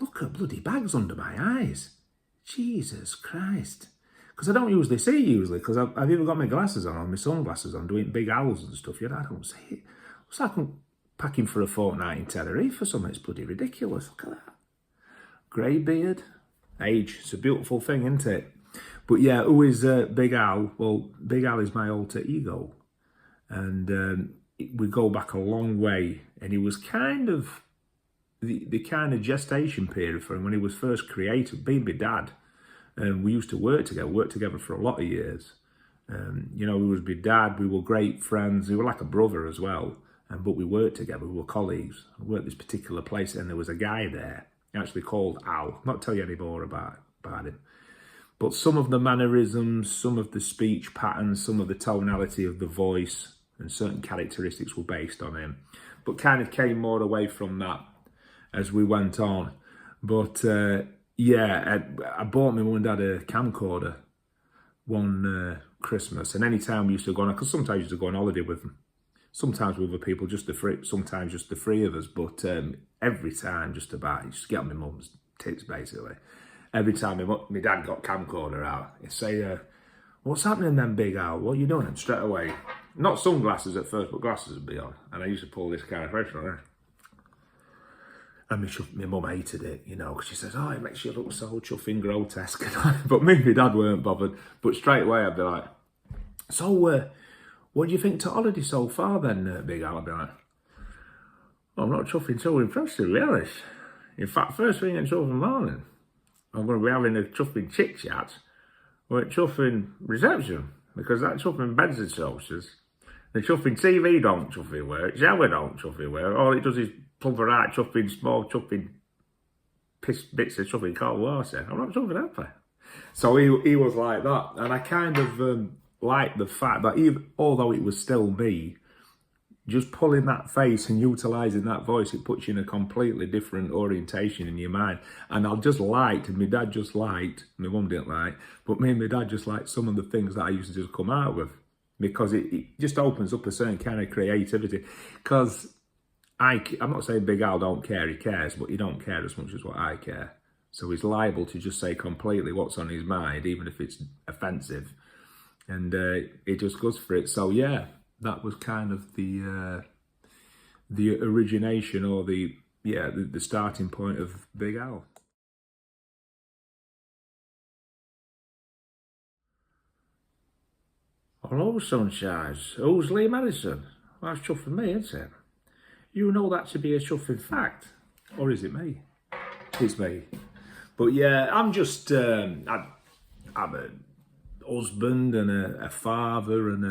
look at bloody bags under my eyes. Jesus Christ. Because I don't usually see it because I've either got my glasses on or my sunglasses on doing big owls and stuff. I don't see it. It's like I'm packing for a fortnight in Tenerife or something. It's bloody ridiculous. Look at that. Grey beard. Age. It's a beautiful thing, isn't it? But yeah, who is Big Al? Well, Big Al is my alter ego. And we go back a long way. And he was kind of the kind of gestation period for him when he was first created, being my dad. And we used to work together for a lot of years. You know, he was my dad, we were great friends, we were like a brother as well. But we worked together, we were colleagues. We worked at this particular place and there was a guy there, actually called Al. I'll not tell you any more about him. But some of the mannerisms, some of the speech patterns, some of the tonality of the voice and certain characteristics were based on him. But kind of came more away from that as we went on. But yeah, I bought my mum and dad a camcorder one Christmas, and any time we used to go on, because sometimes we used to go on holiday with them, sometimes with other people, sometimes just the three of us, but every time just about, used to get on my mum's tits basically. Every time my dad got camcorder out, he'd say, what's happening then, Big Al? What are you doing? And straight away, not sunglasses at first, but glasses would be on, and I used to pull this kind of fresh on there. And my mum hated it, you know, because she says, oh, it makes you look so chuffing grotesque. But me and my dad weren't bothered. But straight away, I'd be like, so, what do you think to holiday so far then, Big Al? I'd be like, well, I'm not chuffing so impressed, to be honest. In fact, first thing at 12 in the morning, I'm going to be having a chuffing chit-chat or a chuffing reception, because that chuffing beds and sofas, the chuffing TV don't chuffing work, shower don't chuffing work, all it does is cover out chuffing small chuffing piss bits of chuffing cold water. I'm not chuffing happy. So he was like that, and I kind of liked the fact that even although it was still me, just pulling that face and utilising that voice, it puts you in a completely different orientation in your mind. And I just liked, and my dad just liked, my mum didn't like, but me and my dad just liked some of the things that I used to just come out with, because it just opens up a certain kind of creativity. Because I'm not saying Big Al don't care, he cares, but he don't care as much as what I care. So he's liable to just say completely what's on his mind, even if it's offensive. And it just goes for it. So yeah, that was kind of the origination, or the starting point of Big Al. Hello, sunshines. Who's Lee Madison? Well, that's chuffing me, isn't it? You know that to be a chuffing fact. Or is it me? It's me. But yeah, I'm just, I'm a husband and a father and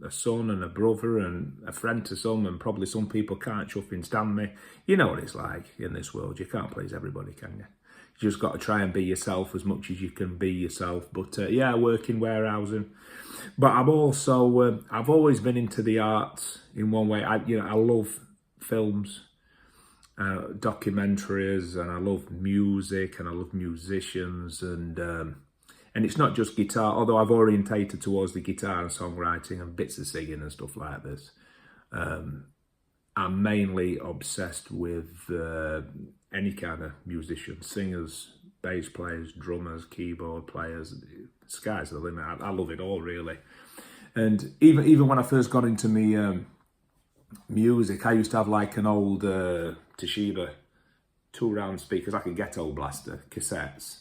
a son and a brother and a friend to some, and probably some people can't chuffing stand me. You know what it's like in this world. You can't please everybody, can you? You just got to try and be yourself as much as you can be yourself. But yeah, I work in warehousing. But I'm also, I've always been into the arts in one way. I love films, documentaries, and I love music, and I love musicians, and it's not just guitar, although I've orientated towards the guitar and songwriting and bits of singing and stuff like this. I'm mainly obsessed with any kind of musician, singers, bass players, drummers, keyboard players. The sky's the limit. I love it all, really. And even when I first got into me music, I used to have like an old Toshiba 2-round speakers, like a ghetto blaster, cassettes.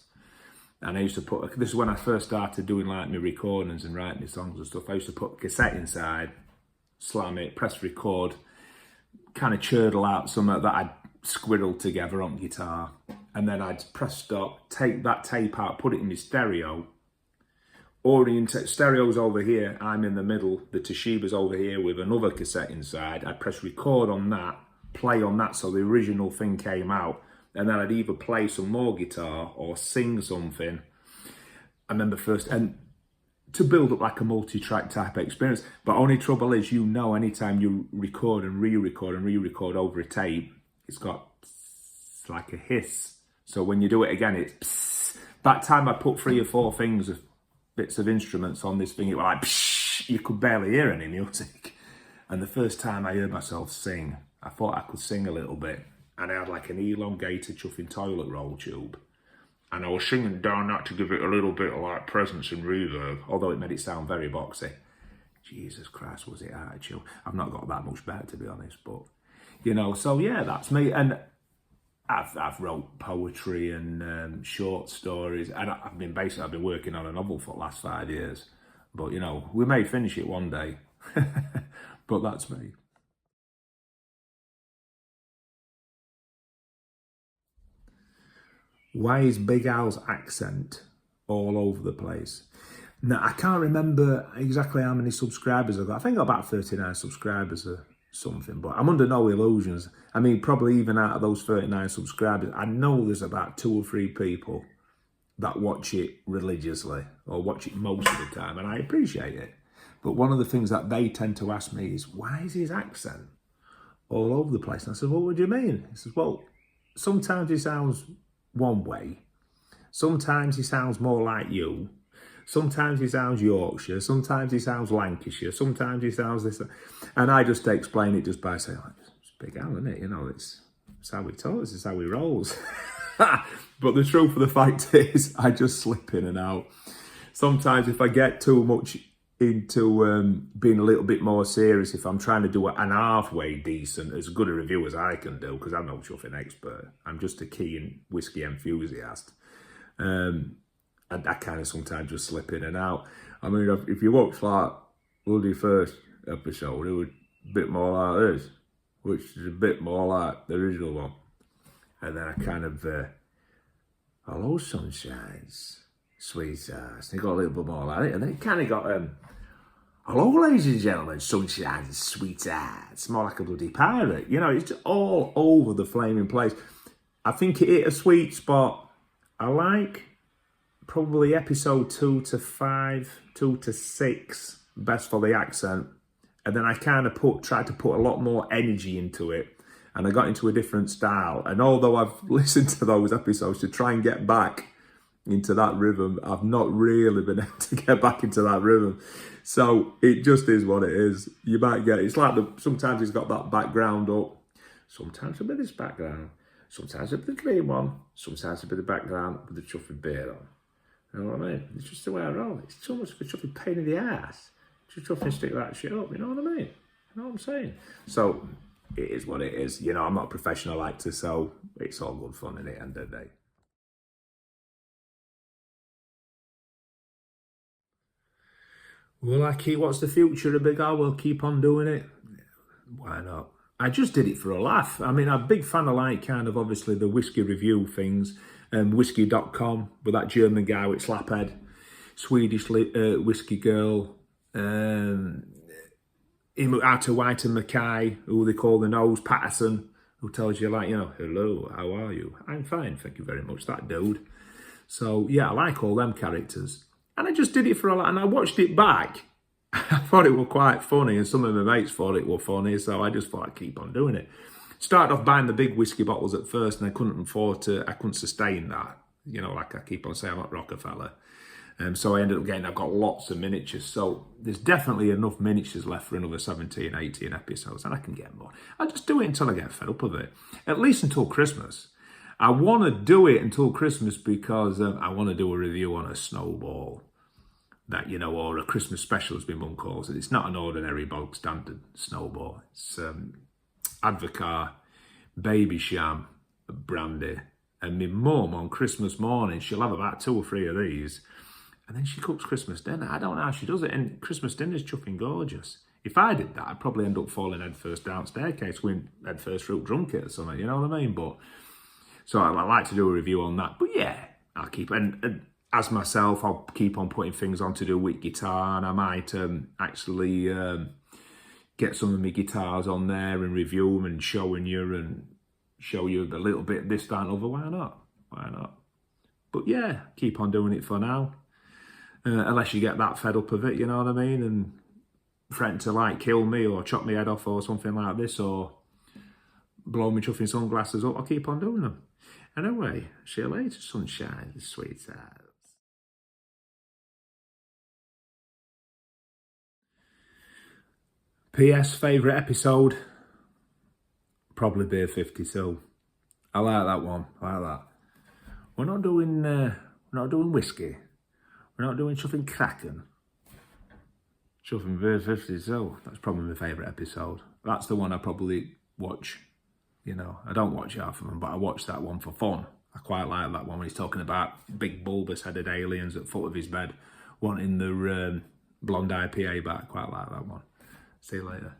And I used to put, this is when I first started doing like my recordings and writing my songs and stuff. I used to put a cassette inside, slam it, press record, kind of churdle out something that I'd squirreled together on guitar. And then I'd press stop, take that tape out, put it in my stereo, orientate, stereo's over here, I'm in the middle, the Toshiba's over here with another cassette inside. I'd press record on that, play on that so the original thing came out, and then I'd either play some more guitar or sing something. I remember first, and to build up like a multi-track type experience. But only trouble is, you know, anytime you record and re-record over a tape, it's got like a hiss. So when you do it again, it's psst. That time I put 3 or 4 things of bits of instruments on this thing, it was like psh, you could barely hear any music. And the first time I heard myself sing, I thought I could sing a little bit, and I had like an elongated chuffing toilet roll tube. And I was singing down that to give it a little bit of like presence and reverb, although it made it sound very boxy. Jesus Christ, was it hard to chill? I've not got that much better, to be honest, but, you know, so yeah, that's me. And I've wrote poetry and short stories, and I've been working on a novel for the last 5 years. But, you know, we may finish it one day, but that's me. Why is Big Al's accent all over the place? Now, I can't remember exactly how many subscribers I've got. I think I've got about 39 subscribers or something, but I'm under no illusions. I mean, probably even out of those 39 subscribers, I know there's about 2 or 3 people that watch it religiously or watch it most of the time, and I appreciate it. But one of the things that they tend to ask me is, why is his accent all over the place? And I said, well, what do you mean? He says, well, sometimes he sounds one way. Sometimes he sounds more like you. Sometimes he sounds Yorkshire. Sometimes he sounds Lancashire. Sometimes he sounds this. And I just explain it just by saying, oh, it's Big Al, isn't it? You know, it's how he talks, it's how he rolls. But the truth of the fact is, I just slip in and out. Sometimes if I get too much into being a little bit more serious, if I'm trying to do an halfway decent, as good a review as I can do, because I'm no chuffing expert, I'm just a keen whiskey enthusiast. And I kind of sometimes just slip in and out. I mean, if you watch like bloody first episode, it was a bit more like this, which is a bit more like the original one. And then I kind of, hello sunshines, sweethearts. And it got a little bit more like it. And then it kind of got, hello ladies and gentlemen, sunshines, sweethearts. More like a bloody pirate. You know, it's all over the flaming place. I think it hit a sweet spot. I like probably episode 2 to 5, 2 to 6, best for the accent. And then I kind of tried to put a lot more energy into it. And I got into a different style. And although I've listened to those episodes to try and get back into that rhythm, I've not really been able to get back into that rhythm. So it just is what it is. You might get, it's like sometimes it's got that background up. Sometimes a bit of this background. Sometimes a bit of the green one. Sometimes a bit of background with the chuffing beard on. You know what I mean? It's just the way I roll. It's too much of a chuffing pain in the ass. Just chuffing stick that shit up. You know what I mean? You know what I'm saying? So it is what it is. You know, I'm not a professional actor, so it's all good fun in the end of the day. Will I keep, what's the future of Big Al? We'll keep on doing it. Why not? I just did it for a laugh. I mean, I'm a big fan of like kind of obviously the whiskey review things, whiskey.com with that German guy with Slaphead, Swedish whiskey girl, Arthur White and Mackay, who they call the Nose Patterson, who tells you like, you know, hello, how are you? I'm fine, thank you very much, that dude. So yeah, I like all them characters. And I just did it for a lot, and I watched it back. I thought it was quite funny, and some of my mates thought it was funny, so I just thought I'd keep on doing it. Started off buying the big whiskey bottles at first, and I couldn't sustain that. You know, like I keep on saying, I'm not Rockefeller. So I ended up I've got lots of miniatures. So there's definitely enough miniatures left for another 17, 18 episodes, and I can get more. I'll just do it until I get fed up of it, at least until Christmas. I want to do it until Christmas because I want to do a review on a snowball. That, you know, or a Christmas special, as my mum calls it. It's not an ordinary bog standard snowball. It's Advocaat, Baby Sham, brandy. And my mum on Christmas morning, she'll have about 2 or 3 of these. And then she cooks Christmas dinner. I don't know how she does it. And Christmas dinner's chuffing gorgeous. If I did that, I'd probably end up falling head first down staircase, win head first through drum kit or something, you know what I mean? But so I like to do a review on that. But yeah, I'll keep, and as myself, I'll keep on putting things on to do with guitar, and I might actually get some of my guitars on there and review them and show you a little bit of this, that, and other. Why not? Why not? But yeah, keep on doing it for now. Unless you get that fed up of it, you know what I mean? And threaten to like kill me or chop my head off or something like this, or blow me chuffing sunglasses up, I'll keep on doing them. Anyway, see you later, sunshine, sweetheart. P.S. favourite episode? Probably Beer 52. I like that one. I like that. We're not doing whiskey. We're not doing chuffing Kraken. Chuffing Verse 52. That's probably my favourite episode. That's the one I probably watch. You know, I don't watch half of them, but I watch that one for fun. I quite like that one when he's talking about big bulbous-headed aliens at the foot of his bed wanting the blonde IPA back. Quite like that one. See you later.